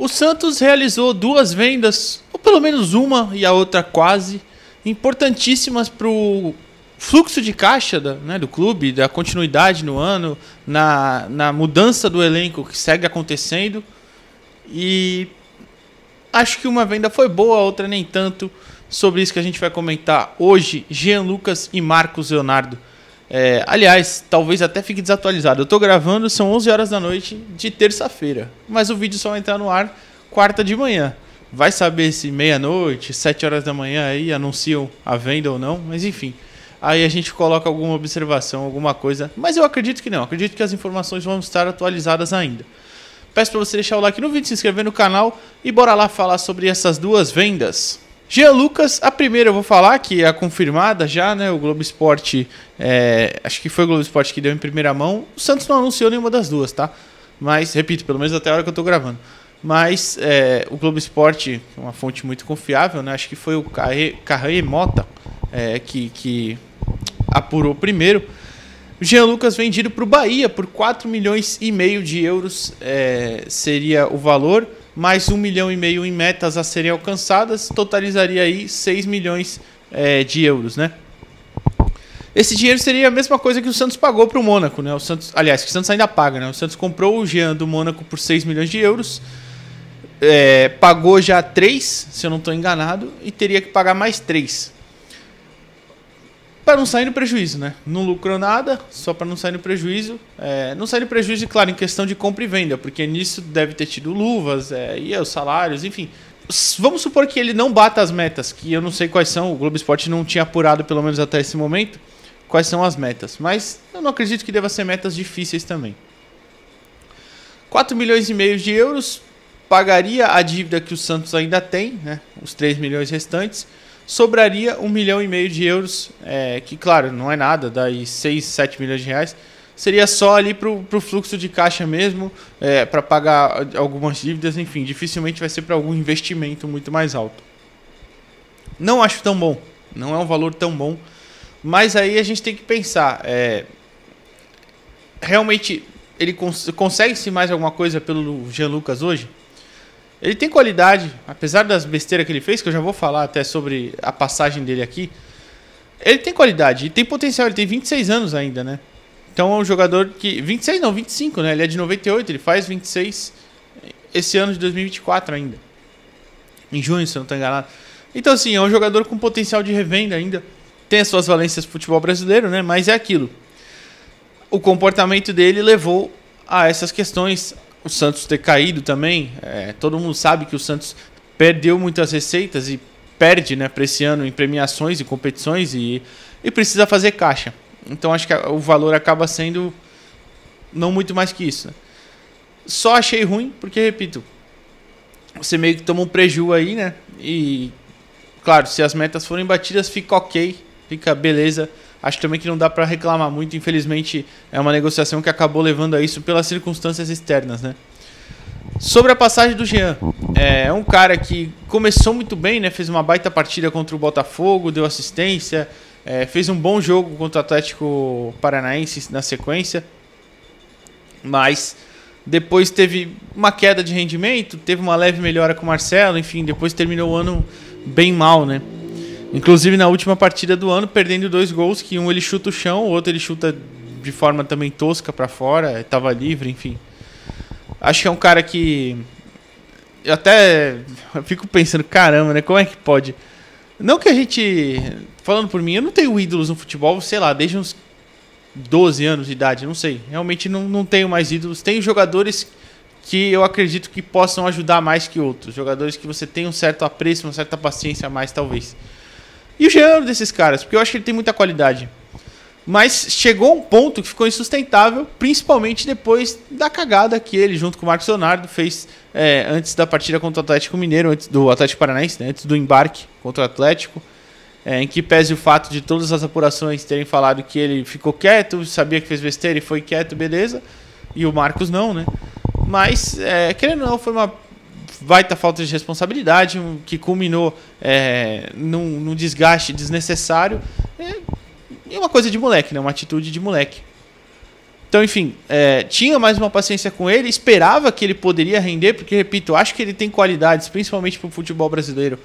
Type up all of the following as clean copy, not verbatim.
O Santos realizou duas vendas, ou pelo menos uma e a outra quase, importantíssimas para o fluxo de caixa do clube, da continuidade no ano, na mudança do elenco que segue acontecendo. E acho que uma venda foi boa, a outra nem tanto. Sobre isso que a gente vai comentar hoje, Jean Lucas e Marcos Leonardo. Aliás, talvez até fique desatualizado. Eu estou gravando, são 11 horas da noite de terça-feira, mas o vídeo só vai entrar no ar quarta de manhã. Vai saber se meia-noite, 7 horas da manhã aí anunciam a venda ou não, mas enfim. Aí a gente coloca alguma observação, alguma coisa, mas eu acredito que não. Acredito que as informações vão estar atualizadas ainda. Peço para você deixar o like no vídeo, se inscrever no canal e bora lá falar sobre essas duas vendas. Jean Lucas, a primeira eu vou falar, que é a confirmada já, né? O Globo Esporte, acho que foi o Globo Esporte que deu em primeira mão. O Santos não anunciou nenhuma das duas, tá? Mas, repito, pelo menos até a hora que eu tô gravando. Mas o Globo Esporte, uma fonte muito confiável, né? Acho que foi o Carré Mota que apurou primeiro. O Jean Lucas vendido para o Bahia por 4,5 milhões de euros seria o valor. Mais 1,5 milhão em metas a serem alcançadas, totalizaria aí 6 milhões de euros, né? Esse dinheiro seria a mesma coisa que o Santos pagou para o Mônaco, né? Aliás, que o Santos ainda paga, né? O Santos comprou o Jean do Mônaco por 6 milhões de euros, pagou já 3, se eu não estou enganado, e teria que pagar mais 3. Para não sair no prejuízo, né? Não lucrou nada, só para não sair no prejuízo. Não sair no prejuízo, claro, em questão de compra e venda, porque nisso deve ter tido luvas, e os salários, enfim. Vamos supor que ele não bata as metas, que eu não sei quais são, o Globo Esporte não tinha apurado, pelo menos até esse momento, quais são as metas. Mas eu não acredito que deva ser metas difíceis também. 4,5 milhões de euros pagaria a dívida que o Santos ainda tem, né? Os 3 milhões restantes. Sobraria 1,5 milhão de euros, que claro, não é nada, daí 6, 7 milhões de reais. Seria só ali para o fluxo de caixa mesmo, para pagar algumas dívidas, enfim, dificilmente vai ser para algum investimento muito mais alto. Não acho tão bom, não é um valor tão bom, mas aí a gente tem que pensar, realmente ele consegue-se mais alguma coisa pelo Jean Lucas hoje? Ele tem qualidade, apesar das besteiras que ele fez, que eu já vou falar até sobre a passagem dele aqui. Ele tem qualidade e tem potencial, ele tem 26 anos ainda, né? Então é um jogador que... 26 não, 25, né? Ele é de 98, ele faz 26 esse ano de 2024 ainda. Em junho, se eu não estou enganado. Então assim, é um jogador com potencial de revenda ainda. Tem as suas valências do futebol brasileiro, né? Mas é aquilo. O comportamento dele levou a essas questões... O Santos ter caído também, todo mundo sabe que o Santos perdeu muitas receitas e perde, né, para esse ano em premiações e competições e precisa fazer caixa. Então acho que o valor acaba sendo não muito mais que isso, né? Só achei ruim porque, repito, você meio que toma um prejuízo aí, né? E, claro, se as metas forem batidas, fica ok, fica beleza. Acho também que não dá para reclamar muito, infelizmente é uma negociação que acabou levando a isso pelas circunstâncias externas, né? Sobre a passagem do Jean, é um cara que começou muito bem, né? Fez uma baita partida contra o Botafogo, deu assistência, fez um bom jogo contra o Atlético Paranaense na sequência, mas depois teve uma queda de rendimento, teve uma leve melhora com o Marcelo, enfim, depois terminou o ano bem mal, né? Inclusive na última partida do ano, perdendo 2 gols, que um ele chuta o chão, o outro ele chuta de forma também tosca para fora, estava livre, enfim. Acho que é um cara que... Eu fico pensando, caramba, né? Como é que pode? Não que a gente... Falando por mim, eu não tenho ídolos no futebol, sei lá, desde uns 12 anos de idade, não sei. Realmente não tenho mais ídolos. Tenho jogadores que eu acredito que possam ajudar mais que outros. Jogadores que você tem um certo apreço, uma certa paciência a mais, talvez. E o Jean é um desses caras, porque eu acho que ele tem muita qualidade. Mas chegou um ponto que ficou insustentável, principalmente depois da cagada que ele, junto com o Marcos Leonardo, fez antes da partida contra o Atlético Mineiro, antes do Atlético Paranaense, né, antes do embarque contra o Atlético, em que pese o fato de todas as apurações terem falado que ele ficou quieto, sabia que fez besteira e foi quieto, beleza, e o Marcos não, né? Mas, querendo ou não, foi uma baita falta de responsabilidade, que culminou num desgaste desnecessário. E uma coisa de moleque, né? Uma atitude de moleque. Então, enfim, tinha mais uma paciência com ele, esperava que ele poderia render, porque, repito, acho que ele tem qualidades, principalmente para o futebol brasileiro,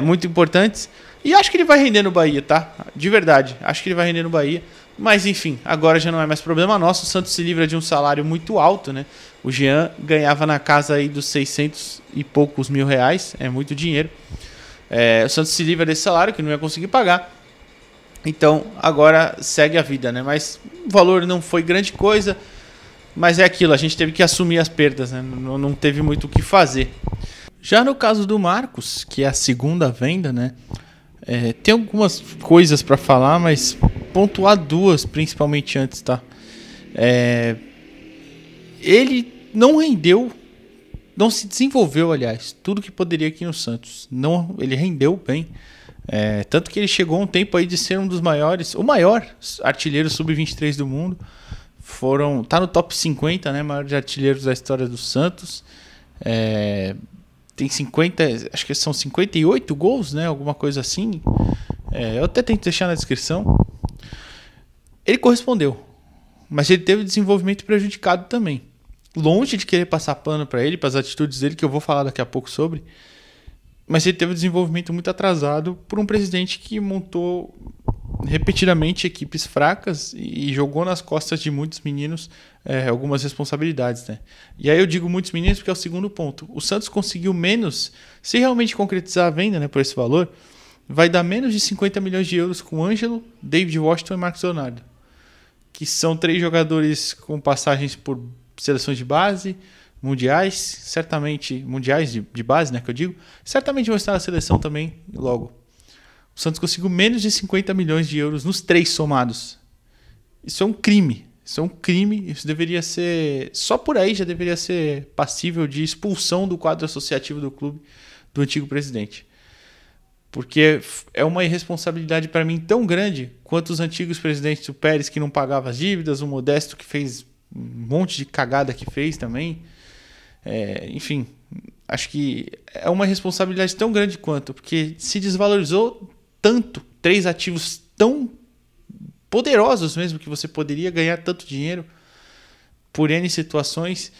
muito importantes. E acho que ele vai render no Bahia, tá? De verdade, acho que ele vai render no Bahia. Mas, enfim, agora já não é mais problema nosso. O Santos se livra de um salário muito alto, né? O Jean ganhava na casa aí dos 600 e poucos mil reais, é muito dinheiro. O Santos se livra desse salário, que não ia conseguir pagar. Então, agora segue a vida, né? Mas o valor não foi grande coisa, mas é aquilo, a gente teve que assumir as perdas, né? Não teve muito o que fazer. Já no caso do Marcos, que é a segunda venda, né? Tem algumas coisas para falar, mas pontuar duas, principalmente antes, tá? Ele não rendeu, não se desenvolveu, aliás, tudo que poderia aqui no Santos. Não, ele rendeu bem. Tanto que ele chegou um tempo aí de ser um dos maiores, o maior artilheiro sub-23 do mundo. Tá no top 50, né, maiores artilheiros da história do Santos. Tem 50, acho que são 58 gols, né, alguma coisa assim. Eu até tento deixar na descrição. Ele correspondeu, mas ele teve desenvolvimento prejudicado também. Longe de querer passar pano para ele, para as atitudes dele, que eu vou falar daqui a pouco sobre. Mas ele teve um desenvolvimento muito atrasado por um presidente que montou repetidamente equipes fracas e jogou nas costas de muitos meninos algumas responsabilidades, né? E aí eu digo muitos meninos porque é o segundo ponto. O Santos conseguiu menos, se realmente concretizar a venda, né, por esse valor, vai dar menos de 50 milhões de euros com Ângelo, David Washington e Marcos Leonardo, que são 3 jogadores com passagens por seleções de base, mundiais, certamente, mundiais de base, né, que eu digo, certamente vão estar na seleção também logo. O Santos conseguiu menos de 50 milhões de euros nos 3 somados. Isso é um crime. Isso é um crime. Isso deveria ser, só por aí já deveria ser passível de expulsão do quadro associativo do clube do antigo presidente. Porque é uma irresponsabilidade para mim tão grande quanto os antigos presidentes, o Pérez que não pagava as dívidas, o Modesto que fez um monte de cagada que fez também. Enfim, acho que é uma responsabilidade tão grande quanto, porque se desvalorizou tanto, 3 ativos tão poderosos mesmo, que você poderia ganhar tanto dinheiro por N situações,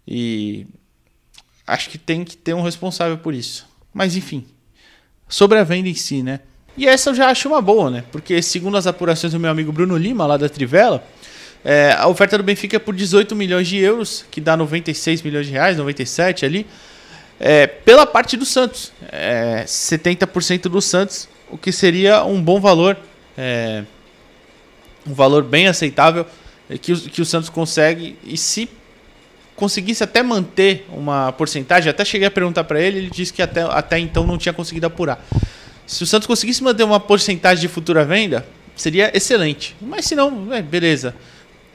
e acho que tem que ter um responsável por isso. Mas enfim, sobre a venda em si, né? E essa eu já acho uma boa, né? Porque segundo as apurações do meu amigo Bruno Lima, lá da Trivela, a oferta do Benfica é por 18 milhões de euros, que dá 96 milhões de reais, 97 ali, pela parte do Santos. 70% do Santos, o que seria um bom valor, um valor bem aceitável que o Santos consegue. E se conseguisse até manter uma porcentagem, até cheguei a perguntar para ele, ele disse que até então não tinha conseguido apurar. Se o Santos conseguisse manter uma porcentagem de futura venda, seria excelente. Mas se não, beleza.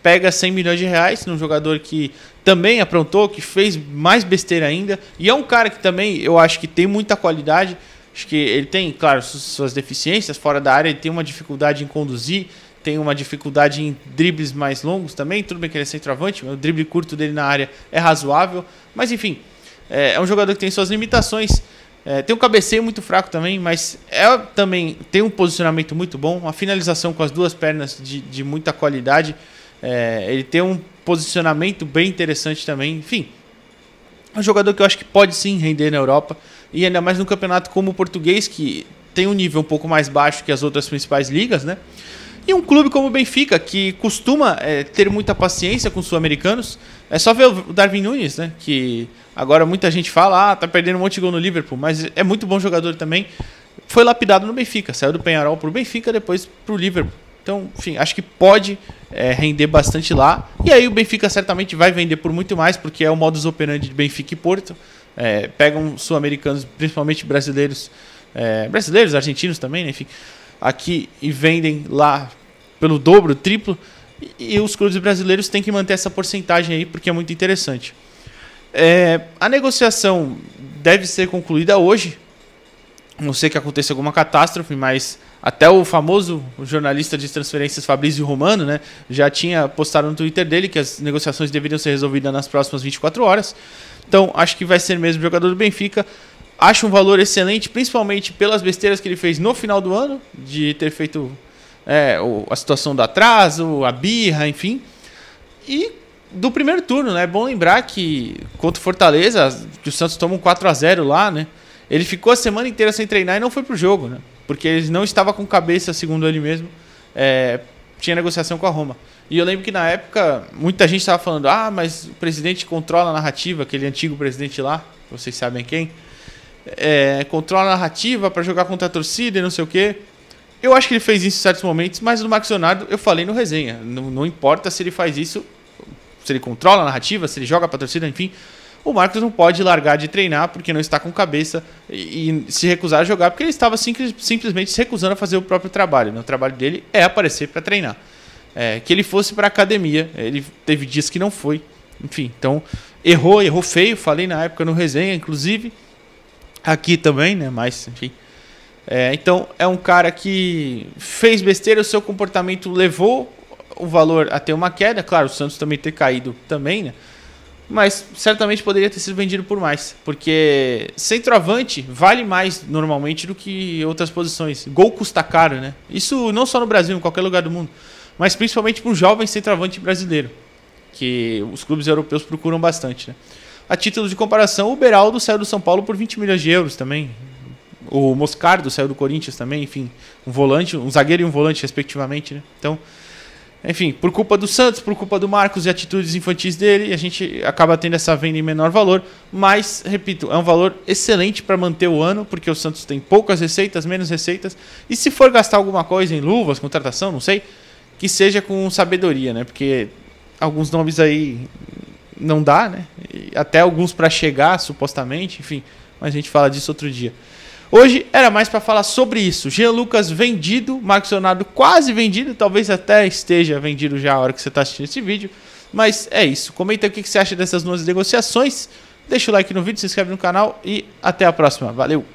Pega 100 milhões de reais num jogador que também aprontou, que fez mais besteira ainda. E é um cara que também eu acho que tem muita qualidade. Acho que ele tem, claro, suas deficiências fora da área. Ele tem uma dificuldade em conduzir, tem uma dificuldade em dribles mais longos também. Tudo bem que ele é centroavante, o drible curto dele na área é razoável. Mas enfim, é um jogador que tem suas limitações. Tem um cabeceio muito fraco também, mas também tem um posicionamento muito bom. Uma finalização com as 2 pernas de muita qualidade. Ele tem um posicionamento bem interessante também. Enfim, é um jogador que eu acho que pode sim render na Europa, e ainda mais num campeonato como o português, que tem um nível um pouco mais baixo que as outras principais ligas, né? E um clube como o Benfica, que costuma ter muita paciência com os sul-americanos. É só ver o Darwin Núñez, né? Que agora muita gente fala, tá perdendo um monte de gol no Liverpool, mas é muito bom jogador também. Foi lapidado no Benfica, saiu do Peñarol pro Benfica, depois pro Liverpool. Então, enfim, acho que pode render bastante lá. E aí o Benfica certamente vai vender por muito mais, porque é o modus operandi de Benfica e Porto. Pegam sul-americanos, principalmente brasileiros, argentinos também, né? Enfim, aqui e vendem lá pelo dobro, triplo. E os clubes brasileiros têm que manter essa porcentagem aí, porque é muito interessante. A negociação deve ser concluída hoje. Não sei que aconteça alguma catástrofe, mas até o famoso jornalista de transferências Fabrício Romano, né, já tinha postado no Twitter dele que as negociações deveriam ser resolvidas nas próximas 24 horas. Então, acho que vai ser mesmo jogador do Benfica. Acho um valor excelente, principalmente pelas besteiras que ele fez no final do ano, de ter feito a situação do atraso, a birra, enfim. E do primeiro turno, né? É bom lembrar que contra o Fortaleza, que o Santos toma um 4-0 lá, né? Ele ficou a semana inteira sem treinar e não foi pro jogo, né? Porque ele não estava com cabeça, segundo ele mesmo. Tinha negociação com a Roma. E eu lembro que na época, muita gente estava falando, mas o presidente controla a narrativa, aquele antigo presidente lá, vocês sabem quem, controla a narrativa para jogar contra a torcida e não sei o quê. Eu acho que ele fez isso em certos momentos, mas no Marcos Leonardo eu falei no resenha. Não importa se ele faz isso, se ele controla a narrativa, se ele joga para a torcida, enfim. O Marcos não pode largar de treinar porque não está com cabeça e se recusar a jogar porque ele estava simplesmente se recusando a fazer o próprio trabalho. O trabalho dele é aparecer para treinar. Que ele fosse para a academia, ele teve dias que não foi. Enfim, então errou feio, falei na época no resenha, inclusive aqui também, né? Mas, enfim. Então é um cara que fez besteira, o seu comportamento levou o valor a ter uma queda. Claro, o Santos também ter caído também, né? Mas certamente poderia ter sido vendido por mais, porque centroavante vale mais normalmente do que outras posições. Gol custa caro, né? Isso não só no Brasil, em qualquer lugar do mundo, mas principalmente para o jovem centroavante brasileiro, que os clubes europeus procuram bastante, né? A título de comparação, o Beraldo saiu do São Paulo por 20 milhões de euros também. O Moscardo saiu do Corinthians também, enfim, um zagueiro e um volante respectivamente, né? Então, enfim, por culpa do Santos, por culpa do Marcos e atitudes infantis dele, a gente acaba tendo essa venda em menor valor, mas, repito, é um valor excelente para manter o ano, porque o Santos tem poucas receitas, menos receitas, e se for gastar alguma coisa em luvas, contratação, não sei, que seja com sabedoria, né? Porque alguns nomes aí não dá, né? E até alguns para chegar, supostamente, enfim, mas a gente fala disso outro dia. Hoje era mais para falar sobre isso. Jean Lucas vendido, Marcos Leonardo quase vendido, talvez até esteja vendido já a hora que você está assistindo esse vídeo. Mas é isso. Comenta o que você acha dessas novas negociações. Deixa o like no vídeo, se inscreve no canal e até a próxima. Valeu!